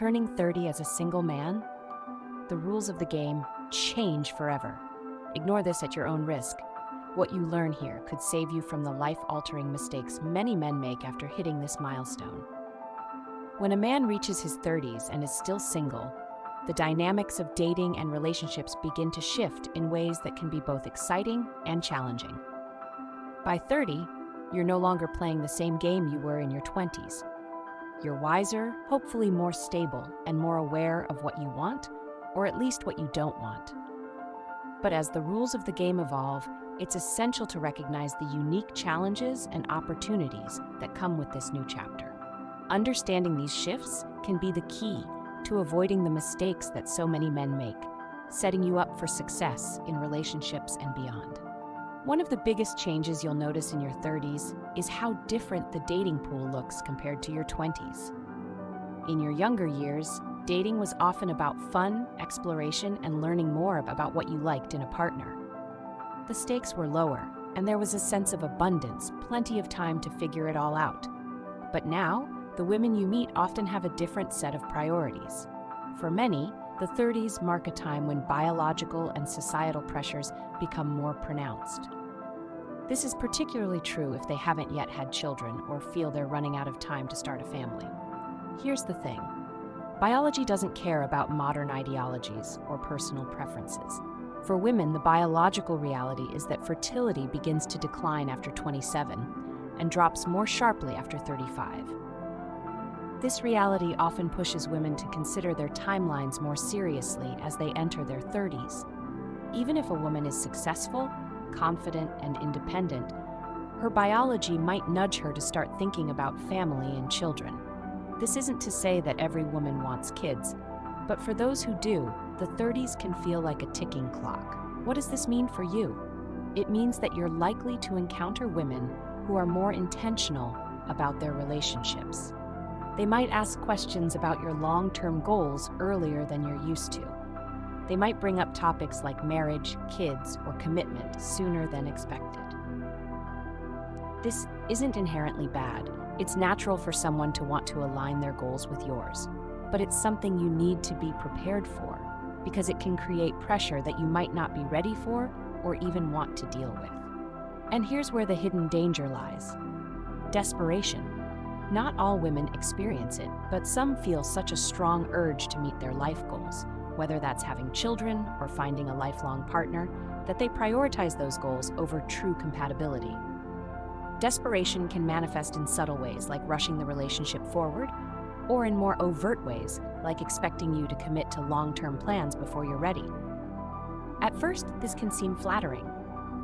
Turning 30 as a single man? The rules of the game change forever. Ignore this at your own risk. What you learn here could save you from the life-altering mistakes many men make after hitting this milestone. When a man reaches his 30s and is still single, the dynamics of dating and relationships begin to shift in ways that can be both exciting and challenging. By 30, you're no longer playing the same game you were in your 20s. You're wiser, hopefully more stable, and more aware of what you want, or at least what you don't want. But as the rules of the game evolve, it's essential to recognize the unique challenges and opportunities that come with this new chapter. Understanding these shifts can be the key to avoiding the mistakes that so many men make, setting you up for success in relationships and beyond. One of the biggest changes you'll notice in your 30s is how different the dating pool looks compared to your 20s. In your younger years, dating was often about fun, exploration, and learning more about what you liked in a partner. The stakes were lower, and there was a sense of abundance, plenty of time to figure it all out. But now, the women you meet often have a different set of priorities. For many, the 30s mark a time when biological and societal pressures become more pronounced. This is particularly true if they haven't yet had children or feel they're running out of time to start a family. Here's the thing. Biology doesn't care about modern ideologies or personal preferences. For women, the biological reality is that fertility begins to decline after 27 and drops more sharply after 35. This reality often pushes women to consider their timelines more seriously as they enter their 30s. Even if a woman is successful, confident, and independent, her biology might nudge her to start thinking about family and children. This isn't to say that every woman wants kids, but for those who do, the 30s can feel like a ticking clock. What does this mean for you? It means that you're likely to encounter women who are more intentional about their relationships. They might ask questions about your long-term goals earlier than you're used to. They might bring up topics like marriage, kids, or commitment sooner than expected. This isn't inherently bad. It's natural for someone to want to align their goals with yours, but it's something you need to be prepared for because it can create pressure that you might not be ready for or even want to deal with. And here's where the hidden danger lies: desperation. Not all women experience it, but some feel such a strong urge to meet their life goals, whether that's having children or finding a lifelong partner, that they prioritize those goals over true compatibility. Desperation can manifest in subtle ways, like rushing the relationship forward, or in more overt ways, like expecting you to commit to long-term plans before you're ready. At first, this can seem flattering.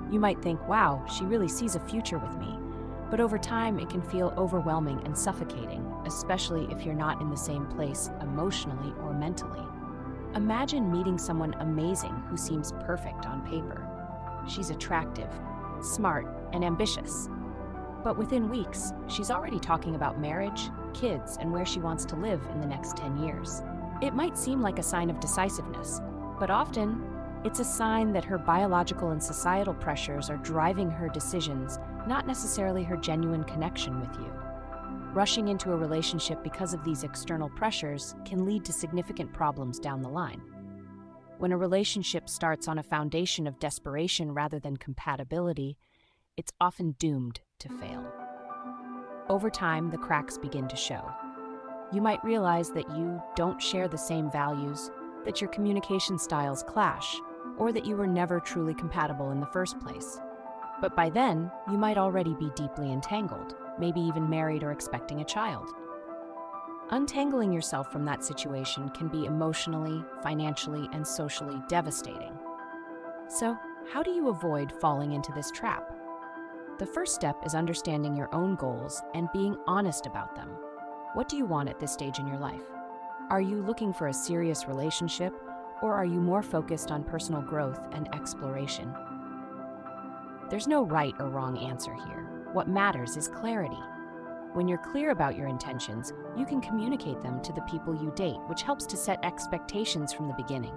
You might think, wow, she really sees a future with me. But over time, it can feel overwhelming and suffocating, especially if you're not in the same place emotionally or mentally. Imagine meeting someone amazing who seems perfect on paper. She's attractive, smart, and ambitious. But within weeks, she's already talking about marriage, kids, and where she wants to live in the next 10 years. It might seem like a sign of decisiveness, but often, it's a sign that her biological and societal pressures are driving her decisions, not necessarily her genuine connection with you. Rushing into a relationship because of these external pressures can lead to significant problems down the line. When a relationship starts on a foundation of desperation rather than compatibility, it's often doomed to fail. Over time, the cracks begin to show. You might realize that you don't share the same values, that your communication styles clash, or that you were never truly compatible in the first place. But by then, you might already be deeply entangled, maybe even married or expecting a child. Untangling yourself from that situation can be emotionally, financially, and socially devastating. So, how do you avoid falling into this trap? The first step is understanding your own goals and being honest about them. What do you want at this stage in your life? Are you looking for a serious relationship, or are you more focused on personal growth and exploration? There's no right or wrong answer here. What matters is clarity. When you're clear about your intentions, you can communicate them to the people you date, which helps to set expectations from the beginning.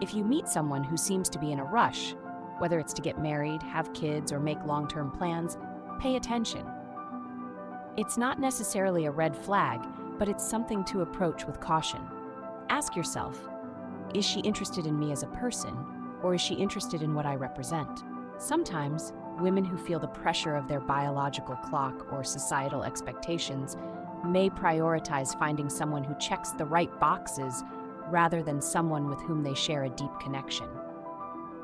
If you meet someone who seems to be in a rush, whether it's to get married, have kids, or make long-term plans, pay attention. It's not necessarily a red flag, but it's something to approach with caution. Ask yourself, is she interested in me as a person, or is she interested in what I represent? Sometimes, women who feel the pressure of their biological clock or societal expectations may prioritize finding someone who checks the right boxes rather than someone with whom they share a deep connection.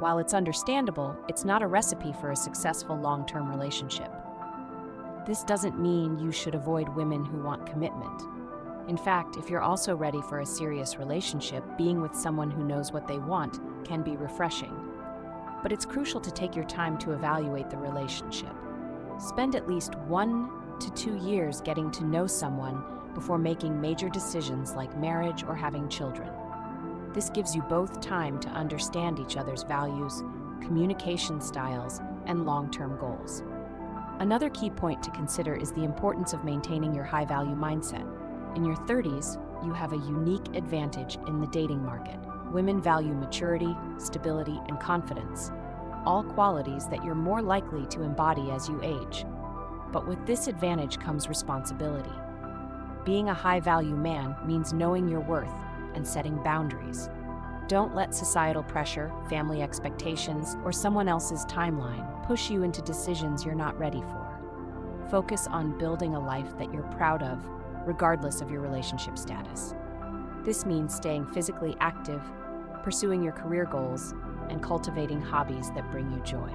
While it's understandable, it's not a recipe for a successful long-term relationship. This doesn't mean you should avoid women who want commitment. In fact, if you're also ready for a serious relationship, being with someone who knows what they want can be refreshing. But it's crucial to take your time to evaluate the relationship. Spend at least 1 to 2 years getting to know someone before making major decisions like marriage or having children. This gives you both time to understand each other's values, communication styles, and long-term goals. Another key point to consider is the importance of maintaining your high-value mindset. In your 30s, you have a unique advantage in the dating market. Women value maturity, stability, and confidence, all qualities that you're more likely to embody as you age. But with this advantage comes responsibility. Being a high-value man means knowing your worth and setting boundaries. Don't let societal pressure, family expectations, or someone else's timeline push you into decisions you're not ready for. Focus on building a life that you're proud of, regardless of your relationship status. This means staying physically active, pursuing your career goals, and cultivating hobbies that bring you joy.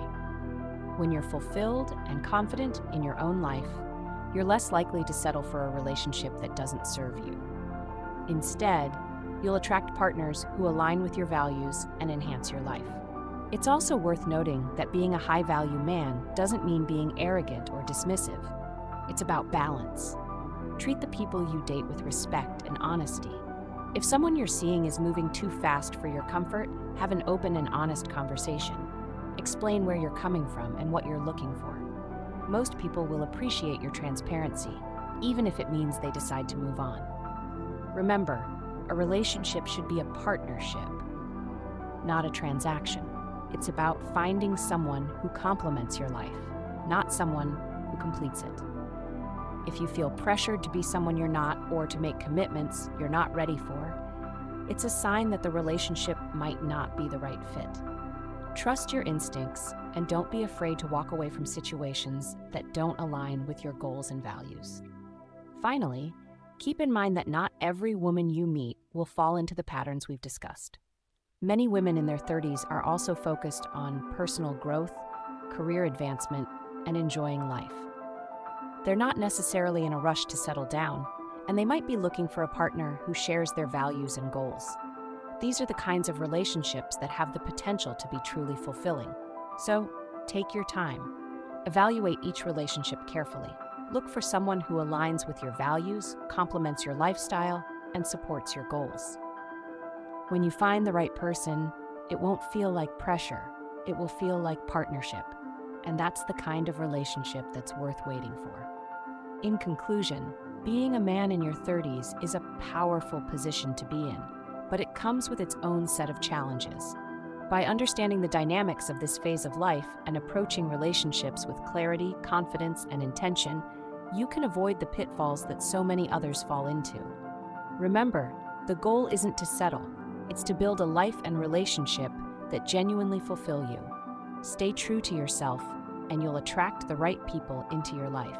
When you're fulfilled and confident in your own life, you're less likely to settle for a relationship that doesn't serve you. Instead, you'll attract partners who align with your values and enhance your life. It's also worth noting that being a high-value man doesn't mean being arrogant or dismissive. It's about balance. Treat the people you date with respect and honesty. If someone you're seeing is moving too fast for your comfort, have an open and honest conversation. Explain where you're coming from and what you're looking for. Most people will appreciate your transparency, even if it means they decide to move on. Remember, a relationship should be a partnership, not a transaction. It's about finding someone who complements your life, not someone who completes it. If you feel pressured to be someone you're not or to make commitments you're not ready for, it's a sign that the relationship might not be the right fit. Trust your instincts and don't be afraid to walk away from situations that don't align with your goals and values. Finally, keep in mind that not every woman you meet will fall into the patterns we've discussed. Many women in their 30s are also focused on personal growth, career advancement, and enjoying life. They're not necessarily in a rush to settle down, and they might be looking for a partner who shares their values and goals. These are the kinds of relationships that have the potential to be truly fulfilling. So, take your time. Evaluate each relationship carefully. Look for someone who aligns with your values, complements your lifestyle, and supports your goals. When you find the right person, it won't feel like pressure. It will feel like partnership. And that's the kind of relationship that's worth waiting for. In conclusion, being a man in your 30s is a powerful position to be in, but it comes with its own set of challenges. By understanding the dynamics of this phase of life and approaching relationships with clarity, confidence, and intention, you can avoid the pitfalls that so many others fall into. Remember, the goal isn't to settle. It's to build a life and relationship that genuinely fulfill you. Stay true to yourself, and you'll attract the right people into your life.